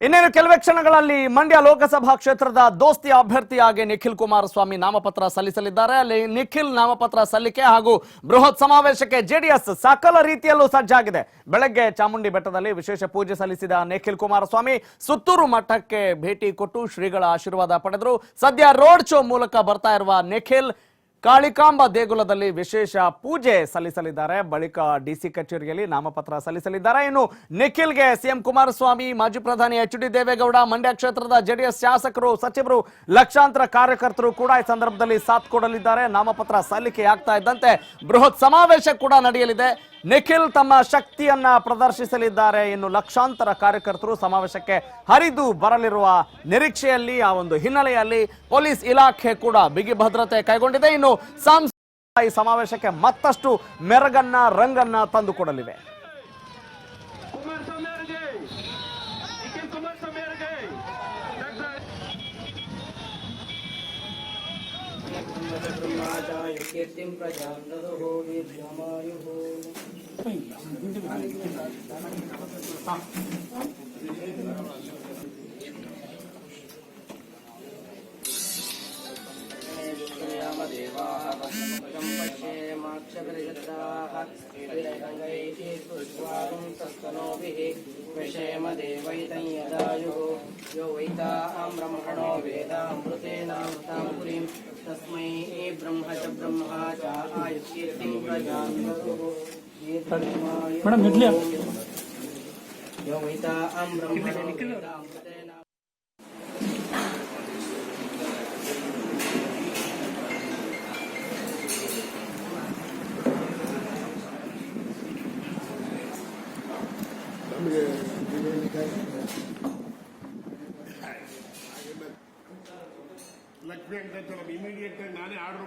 ಇನ್ನೇನು ಕೆಲವೇ ಕ್ಷಣಗಳಲ್ಲಿ ಮಂಡ್ಯ ಲೋಕಸಭಾ ಕ್ಷೇತ್ರದ ದೋಸ್ತಿ ಅಭ್ಯರ್ಥಿಯಾಗಿ ನಿಖಿಲ್ ಕುಮಾರಸ್ವಾಮಿ ನಾಮಪತ್ರ ಸಲ್ಲಿಸಲಿದ್ದಾರೆ. ಅಲ್ಲಿ ನಿಖಿಲ್ ನಾಮಪತ್ರ ಸಲ್ಲಿಕೆ ಹಾಗೂ ಬೃಹತ್ ಸಮಾವೇಶಕ್ಕೆ ಜೆಡಿಎಸ್ ಸಕಲ ರೀತಿಯಲ್ಲೂ ಸಜ್ಜಾಗಿದೆ. ಬೆಳಗ್ಗೆ ಚಾಮುಂಡಿ ಬೆಟ್ಟದಲ್ಲಿ ವಿಶೇಷ ಪೂಜೆ ಸಲ್ಲಿಸಿದ ನಿಖಿಲ್ ಕುಮಾರಸ್ವಾಮಿ ಸುತ್ತೂರು ಮಠಕ್ಕೆ ಭೇಟಿ ಕೊಟ್ಟು ಶ್ರೀಗಳ ಆಶೀರ್ವಾದ ಪಡೆದರು. ಸದ್ಯ ರೋಡ್ ಶೋ ಮೂಲಕ ಬರ್ತಾ ಇರುವ ನಿಖಿಲ್ ಕಾಳಿಕಾಂಬ ದೇಗುಲದಲ್ಲಿ ವಿಶೇಷ ಪೂಜೆ ಸಲ್ಲಿಸಲಿದ್ದಾರೆ. ಬಳಿಕ ಡಿಸಿ ಕಚೇರಿಯಲ್ಲಿ ನಾಮಪತ್ರ ಸಲ್ಲಿಸಲಿದ್ದಾರೆ. ಇನ್ನು ನಿಖಿಲ್ಗೆ ಸಿಎಂ ಕುಮಾರಸ್ವಾಮಿ, ಮಾಜಿ ಪ್ರಧಾನಿ ಎಚ್.ಡಿ. ದೇವೇಗೌಡ, ಮಂಡ್ಯ ಕ್ಷೇತ್ರದ ಜೆಡಿಎಸ್ ಶಾಸಕರು, ಸಚಿವರು, ಲಕ್ಷಾಂತರ ಕಾರ್ಯಕರ್ತರು ಕೂಡ ಈ ಸಂದರ್ಭದಲ್ಲಿ ಸಾಥ್ ಕೊಡಲಿದ್ದಾರೆ. ನಾಮಪತ್ರ ಸಲ್ಲಿಕೆ ಆಗ್ತಾ ಇದ್ದಂತೆ ಬೃಹತ್ ಸಮಾವೇಶ ಕೂಡ ನಡೆಯಲಿದೆ. ನಿಖಿಲ್ ತಮ್ಮ ಶಕ್ತಿಯನ್ನ ಪ್ರದರ್ಶಿಸಲಿದ್ದಾರೆ. ಇನ್ನು ಲಕ್ಷಾಂತರ ಕಾರ್ಯಕರ್ತರು ಸಮಾವೇಶಕ್ಕೆ ಹರಿದು ಬರಲಿರುವ ನಿರೀಕ್ಷೆಯಲ್ಲಿ, ಆ ಒಂದು ಹಿನ್ನೆಲೆಯಲ್ಲಿ ಪೊಲೀಸ್ ಇಲಾಖೆ ಕೂಡ ಬಿಗಿ ಭದ್ರತೆ ಕೈಗೊಂಡಿದೆ. ಇನ್ನು ಈ ಸಮಾವೇಶಕ್ಕೆ ಮತ್ತಷ್ಟು ಮೆರಗನ್ನ, ರಂಗನ್ನ ತಂದುಕೊಡಲಿವೆ. तस्मै ब्रह्म च ब्रह्मा च आयुष्कीर्तिं प्रजां मैडम इडली यो वैता ब्रह्म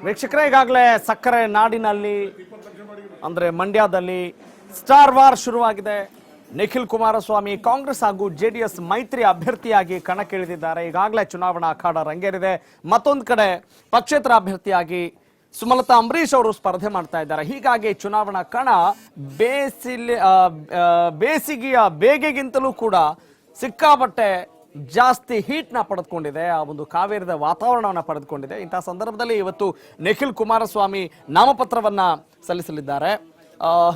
ವೀಕ್ಷಕರೇ, ಈಗಾಗಲೇ ಸಕ್ಕರೆ ನಾಡಿನಲ್ಲಿ ಅಂದ್ರೆ ಮಂಡ್ಯದಲ್ಲಿ ಸ್ಟಾರ್ ವಾರ್ ಶುರುವಾಗಿದೆ. ನಿಖಿಲ್ ಕುಮಾರಸ್ವಾಮಿ ಕಾಂಗ್ರೆಸ್ ಹಾಗೂ ಜೆಡಿಎಸ್ ಮೈತ್ರಿ ಅಭ್ಯರ್ಥಿಯಾಗಿ ಕಣಕ್ಕಿಳಿದಿದ್ದಾರೆ. ಈಗಾಗಲೇ ಚುನಾವಣಾ ಅಖಾಡ ರಂಗೇರಿದೆ. ಮತ್ತೊಂದು ಕಡೆ ಪಕ್ಷೇತರ ಅಭ್ಯರ್ಥಿಯಾಗಿ ಸುಮಲತಾ ಅಂಬರೀಶ್ ಅವರು ಸ್ಪರ್ಧೆ ಮಾಡ್ತಾ ಇದ್ದಾರೆ. ಹೀಗಾಗಿ ಚುನಾವಣಾ ಕಣ ಬೇಸಿಗೆಯ ಬೇಗೆಗಿಂತಲೂ ಕೂಡ ಸಿಕ್ಕಾಪಟ್ಟೆ ಜಾಸ್ತಿ ಹೀಟ್ನ ಪಡೆದುಕೊಂಡಿದೆ. ಆ ಒಂದು ಕಾವೇರಿದ ವಾತಾವರಣವನ್ನು ಪಡೆದುಕೊಂಡಿದೆ. ಇಂತಹ ಸಂದರ್ಭದಲ್ಲಿ ಇವತ್ತು ನಿಖಿಲ್ ಕುಮಾರಸ್ವಾಮಿ ನಾಮಪತ್ರವನ್ನ ಸಲ್ಲಿಸಲಿದ್ದಾರೆ.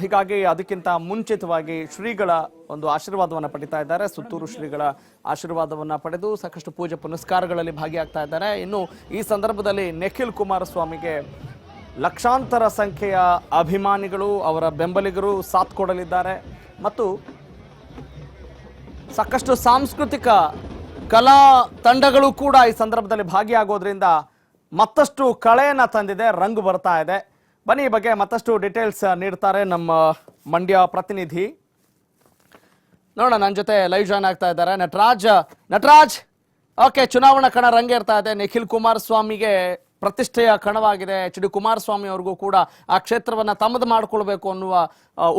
ಹೀಗಾಗಿ ಅದಕ್ಕಿಂತ ಮುಂಚಿತವಾಗಿ ಶ್ರೀಗಳ ಒಂದು ಆಶೀರ್ವಾದವನ್ನು ಪಡಿತಾ ಇದ್ದಾರೆ. ಸುತ್ತೂರು ಶ್ರೀಗಳ ಆಶೀರ್ವಾದವನ್ನು ಪಡೆದು ಸಾಕಷ್ಟು ಪೂಜೆ ಪುನಸ್ಕಾರಗಳಲ್ಲಿ ಭಾಗಿಯಾಗ್ತಾ ಇದ್ದಾರೆ. ಇನ್ನು ಈ ಸಂದರ್ಭದಲ್ಲಿ ನಿಖಿಲ್ ಕುಮಾರಸ್ವಾಮಿಗೆ ಲಕ್ಷಾಂತರ ಸಂಖ್ಯೆಯ ಅಭಿಮಾನಿಗಳು, ಅವರ ಬೆಂಬಲಿಗರು ಸಾಥ್ ಕೊಡಲಿದ್ದಾರೆ. ಮತ್ತು ಸಾಕಷ್ಟು ಸಾಂಸ್ಕೃತಿಕ ಕಲಾ ತಂಡಗಳು ಕೂಡ ಈ ಸಂದರ್ಭದಲ್ಲಿ ಭಾಗಿಯಾಗೋದ್ರಿಂದ ಮತ್ತಷ್ಟು ಕಳೆಯನ್ನ ತಂದಿದೆ, ರಂಗು ಬರ್ತಾ ಇದೆ. ಬನ್ನಿ, ಈ ಬಗ್ಗೆ ಮತ್ತಷ್ಟು ಡೀಟೇಲ್ಸ್ ನೀಡ್ತಾರೆ ನಮ್ಮ ಮಂಡ್ಯ ಪ್ರತಿನಿಧಿ. ನೋಡೋಣ, ನನ್ನ ಜೊತೆ ಲೈವ್ ಜಾಯ್ನ್ ಆಗ್ತಾ ಇದ್ದಾರೆ ನಟರಾಜ್. ಓಕೆ, ಚುನಾವಣಾ ಕಣ ರಂಗೇರ್ತಾ ಇದೆ. ನಿಖಿಲ್ ಕುಮಾರಸ್ವಾಮಿಗೆ ಪ್ರತಿಷ್ಠೆಯ ಕಣವಾಗಿದೆ. ಎಚ್.ಡಿ. ಕುಮಾರಸ್ವಾಮಿ ಅವ್ರಿಗೂ ಕೂಡ ಆ ಕ್ಷೇತ್ರವನ್ನ ತಮ್ಮದು ಮಾಡಿಕೊಳ್ಬೇಕು ಅನ್ನುವ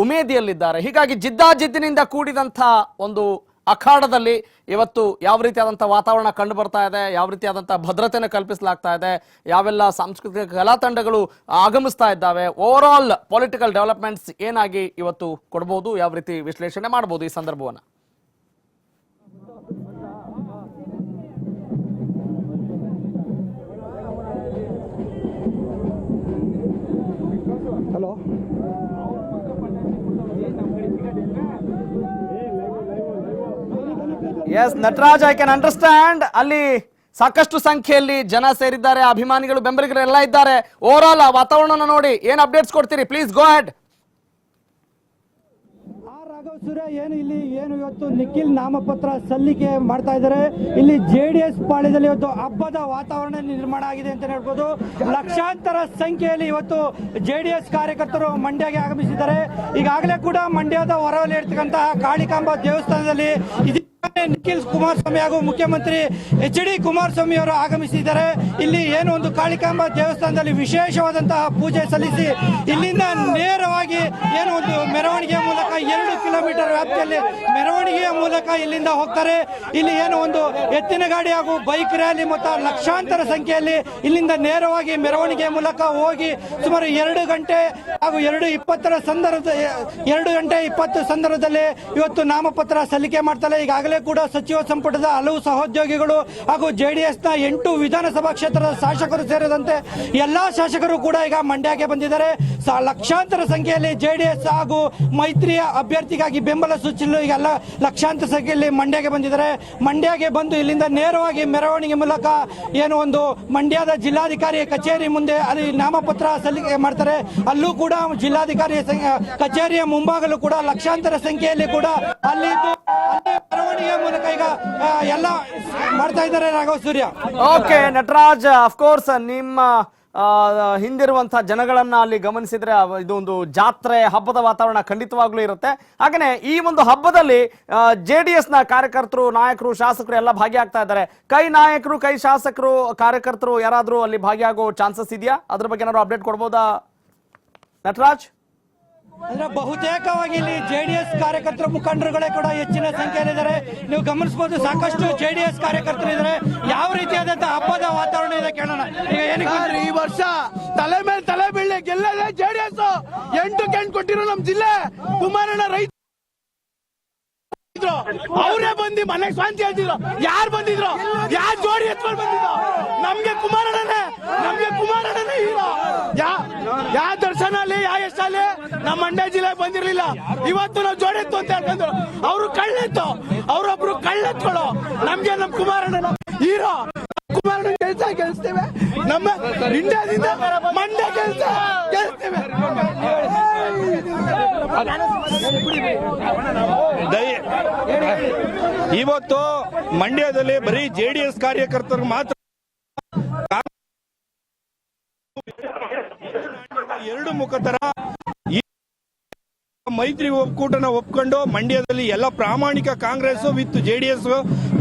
ಉಮೇದಿಯಲ್ಲಿದ್ದಾರೆ. ಹೀಗಾಗಿ ಜಿದ್ದಾಜಿದ್ದಿನಿಂದ ಕೂಡಿದಂಥ ಒಂದು ಅಖಾಡದಲ್ಲಿ ಇವತ್ತು ಯಾವ ರೀತಿಯಾದಂಥ ವಾತಾವರಣ ಕಂಡು ಬರ್ತಾ ಇದೆ, ಯಾವ ರೀತಿಯಾದಂಥ ಭದ್ರತೆಯನ್ನು ಕಲ್ಪಿಸಲಾಗ್ತಾ ಇದೆ, ಯಾವೆಲ್ಲ ಸಾಂಸ್ಕೃತಿಕ ಕಲಾ ತಂಡಗಳು ಆಗಮಿಸ್ತಾ ಇದ್ದಾವೆ, ಓವರ್ ಆಲ್ ಪೊಲಿಟಿಕಲ್ ಡೆವಲಪ್ಮೆಂಟ್ಸ್ ಏನಾಗಿ ಇವತ್ತು ಕೊಡ್ಬೋದು, ಯಾವ ರೀತಿ ವಿಶ್ಲೇಷಣೆ ಮಾಡ್ಬೋದು ಈ ಸಂದರ್ಭವನ್ನು? Hello, yes Nataraj, I can understand. ಅಲ್ಲಿ ಸಾಕಷ್ಟು ಸಂಖ್ಯೆಯಲ್ಲಿ ಜನ ಸೇರಿದ್ದಾರೆ, ಅಭಿಮಾನಿಗಳು, ಬೆಂಬಲಿಗರು ಎಲ್ಲ ಇದ್ದಾರೆ. ಓವರ್ ಆಲ್ ಆ ವಾತಾವರಣ ನೋಡಿ ಏನ್ ಅಪ್ಡೇಟ್ಸ್ ಕೊಡ್ತೀರಿ? Please go ahead. ಏನು ಇವತ್ತು ನಿಖಿಲ್ ನಾಮಪತ್ರ ಸಲ್ಲಿಕೆ ಮಾಡ್ತಾ ಇದ್ದಾರೆ. ಇಲ್ಲಿ ಜೆಡಿಎಸ್ ಪಾಳ್ಯದಲ್ಲಿ ಇವತ್ತು ಹಬ್ಬದ ವಾತಾವರಣ ನಿರ್ಮಾಣ ಆಗಿದೆ ಅಂತ ಹೇಳ್ಬೋದು. ಲಕ್ಷಾಂತರ ಸಂಖ್ಯೆಯಲ್ಲಿ ಇವತ್ತು ಜೆಡಿಎಸ್ ಕಾರ್ಯಕರ್ತರು ಮಂಡ್ಯಗೆ ಆಗಮಿಸಿದ್ದಾರೆ. ಈಗಾಗಲೇ ಕೂಡ ಮಂಡ್ಯದ ಹೊರವಲಯ ಇರ್ತಕ್ಕಂತಹ ಕಾಳಿಕಾಂಬ ದೇವಸ್ಥಾನದಲ್ಲಿ ನಿಖಿಲ್ ಕುಮಾರಸ್ವಾಮಿ ಹಾಗೂ ಮುಖ್ಯಮಂತ್ರಿ ಎಚ್.ಡಿ. ಕುಮಾರಸ್ವಾಮಿ ಅವರು ಆಗಮಿಸಿದ್ದಾರೆ. ಇಲ್ಲಿ ಏನು ಒಂದು ಕಾಳಿಕಾಂಬ ದೇವಸ್ಥಾನದಲ್ಲಿ ವಿಶೇಷವಾದಂತಹ ಪೂಜೆ ಸಲ್ಲಿಸಿ ಇಲ್ಲಿಂದ ನೇರವಾಗಿ ಏನು ಒಂದು ಮೆರವಣಿಗೆ ಮೂಲಕ 2 ಕಿಲೋಮೀಟರ್ ವ್ಯಾಪ್ತಿಯಲ್ಲಿ ಮೆರವಣಿಗೆಯ ಮೂಲಕ ಇಲ್ಲಿಂದ ಹೋಗ್ತಾರೆ. ಇಲ್ಲಿ ಏನು ಒಂದು ಎತ್ತಿನ ಗಾಡಿ ಹಾಗೂ ಬೈಕ್ ರ್ಯಾಲಿ ಮತ್ತು ಲಕ್ಷಾಂತರ ಸಂಖ್ಯೆಯಲ್ಲಿ ಇಲ್ಲಿಂದ ನೇರವಾಗಿ ಮೆರವಣಿಗೆ ಮೂಲಕ ಹೋಗಿ ಸುಮಾರು 2 ಗಂಟೆ ಹಾಗೂ 2:20 ಸಂದರ್ಭದಲ್ಲಿ ಇವತ್ತು ನಾಮಪತ್ರ ಸಲ್ಲಿಕೆ ಮಾಡ್ತಾರೆ. ಈಗಾಗಲೇ ಈಗಾಗಲೇ ಕೂಡ ಸಚಿವ ಸಂಪುಟದ ಹಲವು ಸಹೋದ್ಯೋಗಿಗಳು ಹಾಗೂ ಜೆಡಿಎಸ್ನ 8 ವಿಧಾನಸಭಾ ಕ್ಷೇತ್ರದ ಶಾಸಕರು ಸೇರಿದಂತೆ ಎಲ್ಲಾ ಶಾಸಕರು ಕೂಡ ಈಗ ಮಂಡ್ಯಕ್ಕೆ ಬಂದಿದ್ದಾರೆ. ಲಕ್ಷಾಂತರ ಸಂಖ್ಯೆಯಲ್ಲಿ ಜೆಡಿಎಸ್ ಹಾಗೂ ಮೈತ್ರಿಯ ಅಭ್ಯರ್ಥಿಗಾಗಿ ಬೆಂಬಲ ಸೂಚಿಸಲು ಈಗೆಲ್ಲ ಲಕ್ಷಾಂತರ ಸಂಖ್ಯೆಯಲ್ಲಿ ಮಂಡ್ಯಕ್ಕೆ ಬಂದಿದ್ದಾರೆ. ಮಂಡ್ಯಕ್ಕೆ ಬಂದು ಇಲ್ಲಿಂದ ನೇರವಾಗಿ ಮೆರವಣಿಗೆ ಮೂಲಕ ಏನು ಒಂದು ಮಂಡ್ಯದ ಜಿಲ್ಲಾಧಿಕಾರಿ ಕಚೇರಿ ಮುಂದೆ ಅಲ್ಲಿ ನಾಮಪತ್ರ ಸಲ್ಲಿಕೆ ಮಾಡ್ತಾರೆ. ಅಲ್ಲೂ ಕೂಡ ಜಿಲ್ಲಾಧಿಕಾರಿ ಕಚೇರಿಯ ಮುಂಭಾಗಲೂ ಕೂಡ ಲಕ್ಷಾಂತರ ಸಂಖ್ಯೆಯಲ್ಲಿ ಕೂಡ ಅಲ್ಲಿ ಮೆರವಣಿಗೆ ಮೂಲಕ ಈಗ ಎಲ್ಲ ಮಾಡ್ತಾ ಇದ್ದಾರೆ. ರಾಘವ್ ಸೂರ್ಯ. ಓಕೆ ನಟರಾಜ್, ಅಫ್ಕೋರ್ಸ್ ನಿಮ್ಮ ಹಿಂದಿರುವಂತಹ ಜನಗಳನ್ನ ಅಲ್ಲಿ ಗಮನಿಸಿದ್ರೆ ಇದು ಒಂದು ಜಾತ್ರೆ ಹಬ್ಬದ ವಾತಾವರಣ ಖಂಡಿತವಾಗ್ಲೂ ಇರುತ್ತೆ. ಹಾಗೇನೆ ಈ ಒಂದು ಹಬ್ಬದಲ್ಲಿ JDS ನ ಕಾರ್ಯಕರ್ತರು, ನಾಯಕರು, ಶಾಸಕರು ಎಲ್ಲ ಭಾಗಿಯಾಗ್ತಾ ಇದ್ದಾರೆ. ಕೈ ನಾಯಕರು, ಕೈ ಶಾಸಕರು, ಕಾರ್ಯಕರ್ತರು ಯಾರಾದ್ರೂ ಅಲ್ಲಿ ಭಾಗಿಯಾಗೋ ಚಾನ್ಸಸ್ ಇದೆಯಾ? ಅದ್ರ ಬಗ್ಗೆ ಏನಾದ್ರು ಅಪ್ಡೇಟ್ ಕೊಡ್ಬೋದಾ ನಟರಾಜ್? ಅಂದ್ರೆ ಬಹುತೇಕವಾಗಿ ಇಲ್ಲಿ ಜೆಡಿಎಸ್ ಕಾರ್ಯಕರ್ತರ ಮುಖಂಡರುಗಳೇ ಕೂಡ ಹೆಚ್ಚಿನ ಸಂಖ್ಯೆಯಲ್ಲಿದ್ದಾರೆ. ನೀವು ಗಮನಿಸಬಹುದು, ಸಾಕಷ್ಟು ಜೆಡಿಎಸ್ ಕಾರ್ಯಕರ್ತರು ಇದ್ದಾರೆ. ಯಾವ ರೀತಿಯಾದಂತಹ ಹಬ್ಬದ ವಾತಾವರಣ ಇದೆ ಕೇಳೋಣ. ಈಗ ಏನಕ್ಕೆ ಈ ವರ್ಷ ತಲೆ ಮೇಲೆ ತಲೆ ಬೀಳಿ ಗೆಲ್ಲದೆ ಜೆಡಿಎಸ್ 8 ಕೆಂಟ್ ಕೊಟ್ಟಿರೋ ನಮ್ ಜಿಲ್ಲೆ ಕುಮಾರಣ್ಣ ರೈತ ಅವರೇ ಬಂದು ಮನೆಗೆ ಶಾಂತಿ ಹೇಳ್ತಿದ್ರು. ಯಾರು ಬಂದಿದ್ರು? ಯಾರು ಜೋಡಿ ಎತ್ಕೊಂಡು ಬಂದಿದ್ರು? ನಮ್ಗೆ ಕುಮಾರಣ್ಣನೇ ಹೀರೋ. ಯಾ ದರ್ಶನ ಅಲ್ಲಿ ಯಾ ಎಷ್ಟಲ್ಲಿ ನಮ್ಮ ಮಂಡ್ಯ ಜಿಲ್ಲೆ ಬಂದಿರ್ಲಿಲ್ಲ. ಇವತ್ತು ನಾವು ಜೋಡಿ ಎತ್ತು ಅಂತ ಹೇಳ್ಕೊಂಡ್ರು. ಅವರು ಕಳ್ಳೆತ್ತು, ಅವರೊಬ್ರು ಕಳ್ಳೆತ್ಕೊಳ್ಳೋ. ನಮ್ಗೆ ನಮ್ ಕುಮಾರಣ್ಣ ಹೀರೋ. ಕುಮಾರಣ್ಣ ಕೆಲಸ ಗೆಲ್ಸ್ತೇವೆ. ನಮ್ಮ ಇಂಡಿಯಾದಿಂದ ಮಂಡ್ಯ ಕೆಲಸ ಗೆಲ್ಸ್ತೇವೆ. ಇವತ್ತು ಮಂಡ್ಯದಲ್ಲಿ ಬರೀ JDS ಕಾರ್ಯಕರ್ತರು ಮಾತ್ರ ಎರಡು ಮುಖತರ ಮೈತ್ರಿ ಒಕ್ಕೂಟನ ಒಪ್ಕೊಂಡು ಮಂಡ್ಯದಲ್ಲಿ ಎಲ್ಲ ಪ್ರಾಮಾಣಿಕ ಕಾಂಗ್ರೆಸ್ ವಿತ್ JDS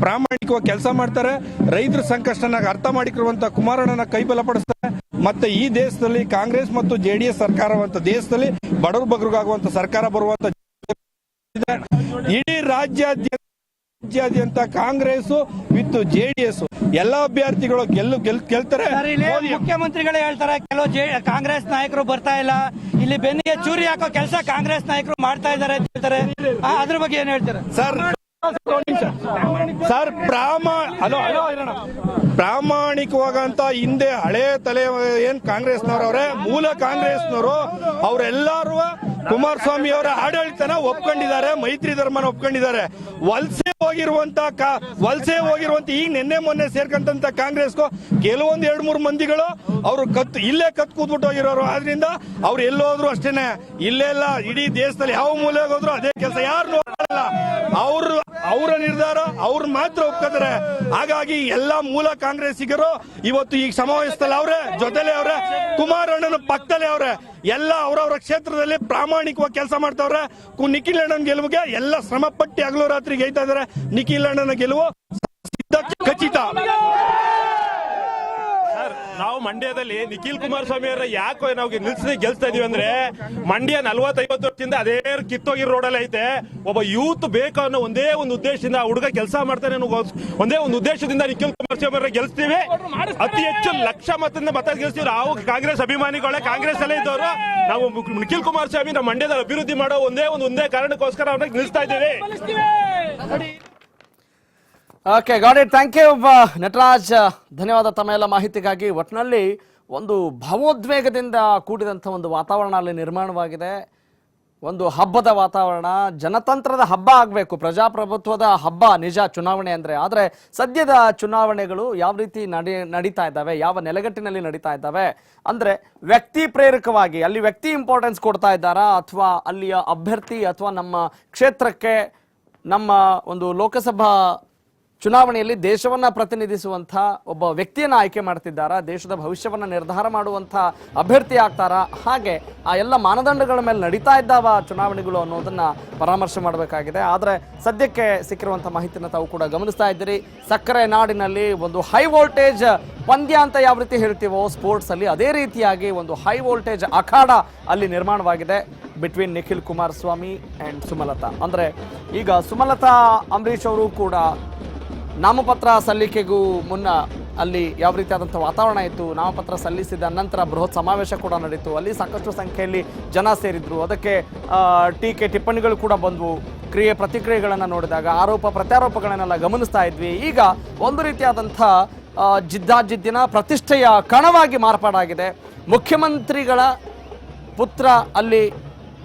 ಪ್ರಾಮಾಣಿಕವಾಗಿ ಕೆಲಸ ಮಾಡ್ತಾರೆ. ರೈತರ ಸಂಕಷ್ಟನ ಅರ್ಥ ಮಾಡಿಕೊಳ್ಳುವಂತ ಕುಮಾರಣ್ಣನ ಕೈಬಲ ಪಡಿಸ್ತಾರೆ. ಮತ್ತೆ ಈ ದೇಶದಲ್ಲಿ ಕಾಂಗ್ರೆಸ್ ಮತ್ತು JDS ಸರ್ಕಾರವಂತ ದೇಶದಲ್ಲಿ ಬಡವರು ಬಗ್ರಿಗಾಗುವಂತ ಸರ್ಕಾರ ಬರುವಂತ ಇಡೀ ರಾಜ್ಯಾದ್ಯಂತ ಕಾಂಗ್ರೆಸ್ ವಿತ್ JDS ಎಲ್ಲ ಅಭ್ಯರ್ಥಿಗಳು ಗೆಲ್ತಾರೆ. ಮುಖ್ಯಮಂತ್ರಿಗಳೇ ಹೇಳ್ತಾರೆ ಕೆಲವು ಕಾಂಗ್ರೆಸ್ ನಾಯಕರು ಬರ್ತಾ ಇಲ್ಲ, ಇಲ್ಲಿ ಬೆನ್ನಿಗೆ ಚೂರಿ ಹಾಕೋ ಕೆಲಸ ಕಾಂಗ್ರೆಸ್ ನಾಯಕರು ಮಾಡ್ತಾ ಇದ್ದಾರೆ ಅಂತ ಹೇಳ್ತಾರೆ. ಅದ್ರ ಬಗ್ಗೆ ಏನ್ ಹೇಳ್ತಾರೆ ಸರ್? ಪ್ರಾಮಾಣಿಕವಾಗಂತ ಹಿಂದೆ ಹಳೆ ತಲೆ ಏನ್ ಕಾಂಗ್ರೆಸ್ನವ್ರವ್ರೆ, ಮೂಲ ಕಾಂಗ್ರೆಸ್ನವರು ಅವರೆಲ್ಲರೂ ಕುಮಾರಸ್ವಾಮಿ ಅವರ ಆಡಳಿತನ ಒಪ್ಕೊಂಡಿದ್ದಾರೆ, ಮೈತ್ರಿ ಧರ್ಮನ ಒಪ್ಕೊಂಡಿದ್ದಾರೆ. ವಲಸೆ ಹೋಗಿರುವಂತ ಈಗ ನಿನ್ನೆ ಮೊನ್ನೆ ಸೇರ್ಕಂತ ಕಾಂಗ್ರೆಸ್ಗೂ ಕೆಲವೊಂದು 2-3 ಮಂದಿಗಳು ಅವರು ಇಲ್ಲೇ ಕತ್ ಕೂತ್ಬಿಟ್ಟು ಹೋಗಿರೋರು. ಆದ್ರಿಂದ ಅವ್ರು ಎಲ್ಲೋದ್ರು ಅಷ್ಟೇನೆ, ಇಲ್ಲೆಲ್ಲ ಇಡೀ ದೇಶದಲ್ಲಿ ಯಾವ ಮೂಲೆಗೆ ಹೋದ್ರು ಅದೇ ಕೆಲಸ. ಯಾರು ನೋಡಲ್ಲ, ಅವರ ನಿರ್ಧಾರ ಅವ್ರು ಮಾತ್ರ ಒಪ್ಕೋತಾರೆ. ಹಾಗಾಗಿ ಎಲ್ಲಾ ಮೂಲ ಕಾಂಗ್ರೆಸ್ಸಿಗರು ಇವತ್ತು ಈ ಸಮಾವೇಶದಲ್ಲಿ ಅವ್ರೆ, ಜೊತೆಲೆ ಅವ್ರೆ, ಕುಮಾರಣ್ಣನ ಪಕ್ಕದಲ್ಲೇ ಅವ್ರೆ. ಎಲ್ಲ ಅವರವರ ಕ್ಷೇತ್ರದಲ್ಲಿ ಪ್ರಾಮಾಣಿಕವಾಗಿ ಕೆಲಸ ಮಾಡ್ತಾವ್ರೆ. ನಿಖಿಲ್ ಅಣ್ಣನ ಗೆಲುವಿಗೆ ಎಲ್ಲ ಶ್ರಮ ಪಟ್ಟಿ ಹಗಲು ರಾತ್ರಿ ಗೈತಾ ಇದಾರೆ. ನಿಖಿಲ್ ಅಣ್ಣನ ಗೆಲುವು ಖಚಿತ. ನಾವು ಮಂಡ್ಯದಲ್ಲಿ ನಿಖಿಲ್ ಕುಮಾರಸ್ವಾಮಿ ಅವರ ಯಾಕೋ ನಾವು ಗೆಲ್ಸ್ತಾ ಇದೀವಿ ಅಂದ್ರೆ, ಮಂಡ್ಯ 40-50 ವರ್ಷದಿಂದ ಅದೇ ಕಿತ್ತೋಗಿರೋ ರೋಡಲ್ಲಿ ಐತೆ. ಒಬ್ಬ ಯೂತ್ ಬೇಕು ಅನ್ನೋ ಒಂದೇ ಒಂದು ಉದ್ದೇಶದಿಂದ ಹುಡುಗ ಕೆಲಸ ಮಾಡ್ತಾನೆ ಅನ್ನೋ ಒಂದೇ ಒಂದು ಉದ್ದೇಶದಿಂದ ನಿಖಿಲ್ ಕುಮಾರಸ್ವಾಮಿ ಅವರ ಗೆಲ್ಸ್ತೀವಿ. ಅತಿ ಹೆಚ್ಚು ಲಕ್ಷ ಮತ ಗೆಲ್ಸ್ತೀವಿ. ನಾವು ಕಾಂಗ್ರೆಸ್ ಅಭಿಮಾನಿಗಳೇ, ಕಾಂಗ್ರೆಸ್ ಅಲ್ಲೇ ಇದ್ದವರು. ನಾವು ನಿಖಿಲ್ ಕುಮಾರಸ್ವಾಮಿ ನಮ್ಮ ಮಂಡ್ಯದಲ್ಲಿ ಅಭಿವೃದ್ಧಿ ಮಾಡೋ ಒಂದೇ ಕಾರಣಕ್ಕೋಸ್ಕರ ಅವ್ರನ್ನ ಗೆಲ್ಸ್ತಾ ಇದ್ದೀವಿ. Okay, got it. Thank you Nataraj, ಧನ್ಯವಾದ ತಮ್ಮ ಎಲ್ಲ ಮಾಹಿತಿಗಾಗಿ. ಒಟ್ಟಿನಲ್ಲಿ ಒಂದು ಭಾವೋದ್ವೇಗದಿಂದ ಕೂಡಿದಂಥ ಒಂದು ವಾತಾವರಣ ಅಲ್ಲಿ ನಿರ್ಮಾಣವಾಗಿದೆ. ಒಂದು ಹಬ್ಬದ ವಾತಾವರಣ, ಜನತಂತ್ರದ ಹಬ್ಬ ಆಗಬೇಕು, ಪ್ರಜಾಪ್ರಭುತ್ವದ ಹಬ್ಬ ನಿಜ ಚುನಾವಣೆ ಅಂದರೆ. ಆದರೆ ಸದ್ಯದ ಚುನಾವಣೆಗಳು ಯಾವ ರೀತಿ ನಡೀತಾ ಇದ್ದಾವೆ, ಯಾವ ನೆಲೆಗಟ್ಟಿನಲ್ಲಿ ನಡೀತಾ ಇದ್ದಾವೆ ಅಂದರೆ ವ್ಯಕ್ತಿ ಪ್ರೇರಕವಾಗಿ ಅಲ್ಲಿ ವ್ಯಕ್ತಿ ಇಂಪಾರ್ಟೆನ್ಸ್ ಕೊಡ್ತಾ ಇದ್ದಾರಾ, ಅಥವಾ ಅಲ್ಲಿಯ ಅಭ್ಯರ್ಥಿ ಅಥವಾ ನಮ್ಮ ಕ್ಷೇತ್ರಕ್ಕೆ ನಮ್ಮ ಒಂದು ಲೋಕಸಭಾ ಚುನಾವಣೆಯಲ್ಲಿ ದೇಶವನ್ನ ಪ್ರತಿನಿಧಿಸುವಂಥ ಒಬ್ಬ ವ್ಯಕ್ತಿಯನ್ನು ಆಯ್ಕೆ ಮಾಡ್ತಿದ್ದಾರಾ, ದೇಶದ ಭವಿಷ್ಯವನ್ನು ನಿರ್ಧಾರ ಮಾಡುವಂಥ ಅಭ್ಯರ್ಥಿ ಆಗ್ತಾರಾ, ಹಾಗೆ ಆ ಎಲ್ಲ ಮಾನದಂಡಗಳ ಮೇಲೆ ನಡೀತಾ ಇದ್ದಾವ ಚುನಾವಣೆಗಳು ಅನ್ನೋದನ್ನ ಪರಾಮರ್ಶೆ ಮಾಡಬೇಕಾಗಿದೆ. ಆದರೆ ಸದ್ಯಕ್ಕೆ ಸಿಕ್ಕಿರುವಂಥ ಮಾಹಿತಿನ ತಾವು ಕೂಡ ಗಮನಿಸ್ತಾ ಇದ್ದೀರಿ. ಸಕ್ಕರೆ ನಾಡಿನಲ್ಲಿ ಒಂದು ಹೈ ವೋಲ್ಟೇಜ್ ಪಂದ್ಯ ಅಂತ ಯಾವ ರೀತಿ ಹೇಳ್ತೀವೋ ಸ್ಪೋರ್ಟ್ಸ್ ಅಲ್ಲಿ, ಅದೇ ರೀತಿಯಾಗಿ ಒಂದು ಹೈ ವೋಲ್ಟೇಜ್ ಅಖಾಡ ಅಲ್ಲಿ ನಿರ್ಮಾಣವಾಗಿದೆ ಬಿಟ್ವೀನ್ ನಿಖಿಲ್ ಕುಮಾರಸ್ವಾಮಿ ಆ್ಯಂಡ್ ಸುಮಲತಾ. ಅಂದರೆ ಈಗ ಸುಮಲತಾ ಅಂಬರೀಶ್ ಅವರು ಕೂಡ ನಾಮಪತ್ರ ಸಲ್ಲಿಕೆಗೂ ಮುನ್ನ ಅಲ್ಲಿ ಯಾವ ರೀತಿಯಾದಂಥ ವಾತಾವರಣ ಇತ್ತು, ನಾಮಪತ್ರ ಸಲ್ಲಿಸಿದ ನಂತರ ಬೃಹತ್ ಸಮಾವೇಶ ಕೂಡ ನಡೀತು. ಅಲ್ಲಿ ಸಾಕಷ್ಟು ಸಂಖ್ಯೆಯಲ್ಲಿ ಜನ ಸೇರಿದ್ರು, ಅದಕ್ಕೆ ಟೀಕೆ ಟಿಪ್ಪಣಿಗಳು ಕೂಡ ಬಂದವು. ಕ್ರಿಯೆ ಪ್ರತಿಕ್ರಿಯೆಗಳನ್ನು ನೋಡಿದಾಗ ಆರೋಪ ಪ್ರತ್ಯಾರೋಪಗಳನ್ನೆಲ್ಲ ಗಮನಿಸ್ತಾ ಇದ್ವಿ. ಈಗ ಒಂದು ರೀತಿಯಾದಂಥ ಜಿದ್ದಾಜಿದ್ದಿನ ಪ್ರತಿಷ್ಠೆಯ ಕಣವಾಗಿ ಮಾರ್ಪಾಡಾಗಿದೆ. ಮುಖ್ಯಮಂತ್ರಿಗಳ ಪುತ್ರ ಅಲ್ಲಿ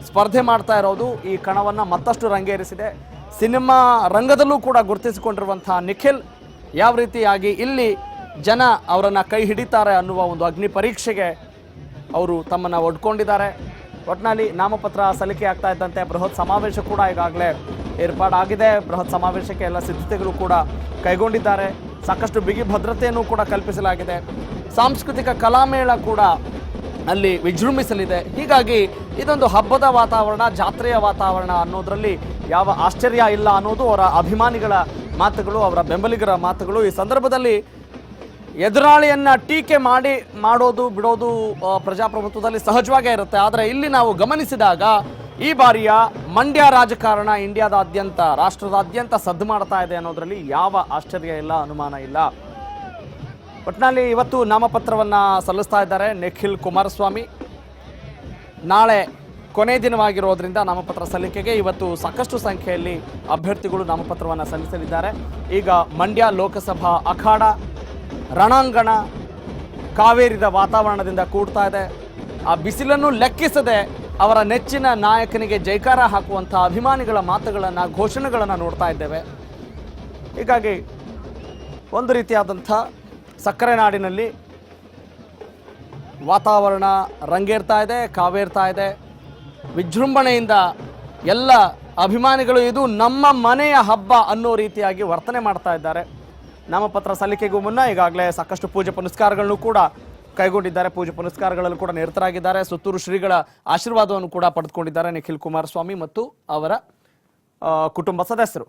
ಸ್ಪರ್ಧೆ ಮಾಡ್ತಾ ಇರೋದು ಈ ಕಣವನ್ನು ಮತ್ತಷ್ಟು ರಂಗೇರಿಸಿದೆ. ಸಿನಿಮಾ ರಂಗದಲ್ಲೂ ಕೂಡ ಗುರುತಿಸಿಕೊಂಡಿರುವಂಥ ನಿಖಿಲ್ ಯಾವ ರೀತಿಯಾಗಿ ಇಲ್ಲಿ ಜನ ಅವರನ್ನು ಕೈ ಹಿಡಿತಾರೆ ಅನ್ನುವ ಒಂದು ಅಗ್ನಿ ಪರೀಕ್ಷೆಗೆ ಅವರು ತಮ್ಮನ್ನು ಒಡ್ಕೊಂಡಿದ್ದಾರೆ. ಒಟ್ಟಿನಲ್ಲಿ ನಾಮಪತ್ರ ಸಲ್ಲಿಕೆ ಆಗ್ತಾ ಇದ್ದಂತೆ ಬೃಹತ್ ಸಮಾವೇಶ ಕೂಡ ಈಗಾಗಲೇ ಏರ್ಪಾಡಾಗಿದೆ. ಬೃಹತ್ ಸಮಾವೇಶಕ್ಕೆ ಎಲ್ಲ ಸಿದ್ಧತೆಗಳು ಕೂಡ ಕೈಗೊಂಡಿದ್ದಾರೆ. ಸಾಕಷ್ಟು ಬಿಗಿ ಭದ್ರತೆಯನ್ನು ಕೂಡ ಕಲ್ಪಿಸಲಾಗಿದೆ. ಸಾಂಸ್ಕೃತಿಕ ಕಲಾಮೇಳ ಕೂಡ ಅಲ್ಲಿ ವಿಜೃಂಭಿಸಲಿದೆ. ಹೀಗಾಗಿ ಇದೊಂದು ಹಬ್ಬದ ವಾತಾವರಣ, ಜಾತ್ರೆಯ ವಾತಾವರಣ ಅನ್ನೋದರಲ್ಲಿ ಯಾವ ಆಶ್ಚರ್ಯ ಇಲ್ಲ ಅನ್ನೋದು ಅವರ ಅಭಿಮಾನಿಗಳ ಮಾತುಗಳು, ಅವರ ಬೆಂಬಲಿಗರ ಮಾತುಗಳು. ಈ ಸಂದರ್ಭದಲ್ಲಿ ಎದುರಾಳಿಯನ್ನ ಟೀಕೆ ಮಾಡೋದು ಬಿಡೋದು ಪ್ರಜಾಪ್ರಭುತ್ವದಲ್ಲಿ ಸಹಜವಾಗೇ ಇರುತ್ತೆ. ಆದರೆ ಇಲ್ಲಿ ನಾವು ಗಮನಿಸಿದಾಗ ಈ ಬಾರಿಯ ಮಂಡ್ಯ ರಾಜಕಾರಣ ಇಂಡಿಯಾದಾದ್ಯಂತ, ರಾಷ್ಟ್ರದಾದ್ಯಂತ ಸದ್ದು ಮಾಡ್ತಾ ಇದೆ ಅನ್ನೋದರಲ್ಲಿ ಯಾವ ಆಶ್ಚರ್ಯ ಇಲ್ಲ, ಅನುಮಾನ ಇಲ್ಲ. ಒಟ್ಟಿನಲ್ಲಿ ಇವತ್ತು ನಾಮಪತ್ರವನ್ನು ಸಲ್ಲಿಸ್ತಾ ಇದ್ದಾರೆ ನಿಖಿಲ್ ಕುಮಾರಸ್ವಾಮಿ. ನಾಳೆ ಕೊನೆ ದಿನವಾಗಿರೋದ್ರಿಂದ ನಾಮಪತ್ರ ಸಲ್ಲಿಕೆಗೆ ಇವತ್ತು ಸಾಕಷ್ಟು ಸಂಖ್ಯೆಯಲ್ಲಿ ಅಭ್ಯರ್ಥಿಗಳು ನಾಮಪತ್ರವನ್ನು ಸಲ್ಲಿಸಲಿದ್ದಾರೆ. ಈಗ ಮಂಡ್ಯ ಲೋಕಸಭಾ ಅಖಾಡ ರಣಾಂಗಣ ಕಾವೇರಿದ ವಾತಾವರಣದಿಂದ ಕೂಡ್ತಾ ಇದೆ. ಆ ಬಿಸಿಲನ್ನು ಲೆಕ್ಕಿಸದೆ ಅವರ ನೆಚ್ಚಿನ ನಾಯಕನಿಗೆ ಜೈಕಾರ ಹಾಕುವಂಥ ಅಭಿಮಾನಿಗಳ ಮಾತುಗಳನ್ನು, ಘೋಷಣೆಗಳನ್ನು ನೋಡ್ತಾ ಇದ್ದೇವೆ. ಹೀಗಾಗಿ ಒಂದು ರೀತಿಯಾದಂಥ ಸಕ್ಕರೆ ನಾಡಿನಲ್ಲಿ ವಾತಾವರಣ ರಂಗೇರ್ತಾ ಇದೆ, ಕಾವೇರ್ತಾ ಇದೆ. ವಿಜೃಂಭಣೆಯಿಂದ ಎಲ್ಲ ಅಭಿಮಾನಿಗಳು ಇದು ನಮ್ಮ ಮನೆಯ ಹಬ್ಬ ಅನ್ನೋ ರೀತಿಯಾಗಿ ವರ್ತನೆ ಮಾಡ್ತಾ ಇದ್ದಾರೆ. ನಾಮಪತ್ರ ಸಲ್ಲಿಕೆಗೂ ಮುನ್ನ ಈಗಾಗಲೇ ಸಾಕಷ್ಟು ಪೂಜೆ ಪುನಸ್ಕಾರಗಳನ್ನು ಕೂಡ ಕೈಗೊಂಡಿದ್ದಾರೆ. ಪೂಜೆ ಪುನಸ್ಕಾರಗಳಲ್ಲೂ ಕೂಡ ನಿರತರಾಗಿದ್ದಾರೆ. ಸುತ್ತೂರು ಶ್ರೀಗಳ ಆಶೀರ್ವಾದವನ್ನು ಕೂಡ ಪಡೆದುಕೊಂಡಿದ್ದಾರೆ ನಿಖಿಲ್ ಕುಮಾರಸ್ವಾಮಿ ಮತ್ತು ಅವರ ಕುಟುಂಬ ಸದಸ್ಯರು.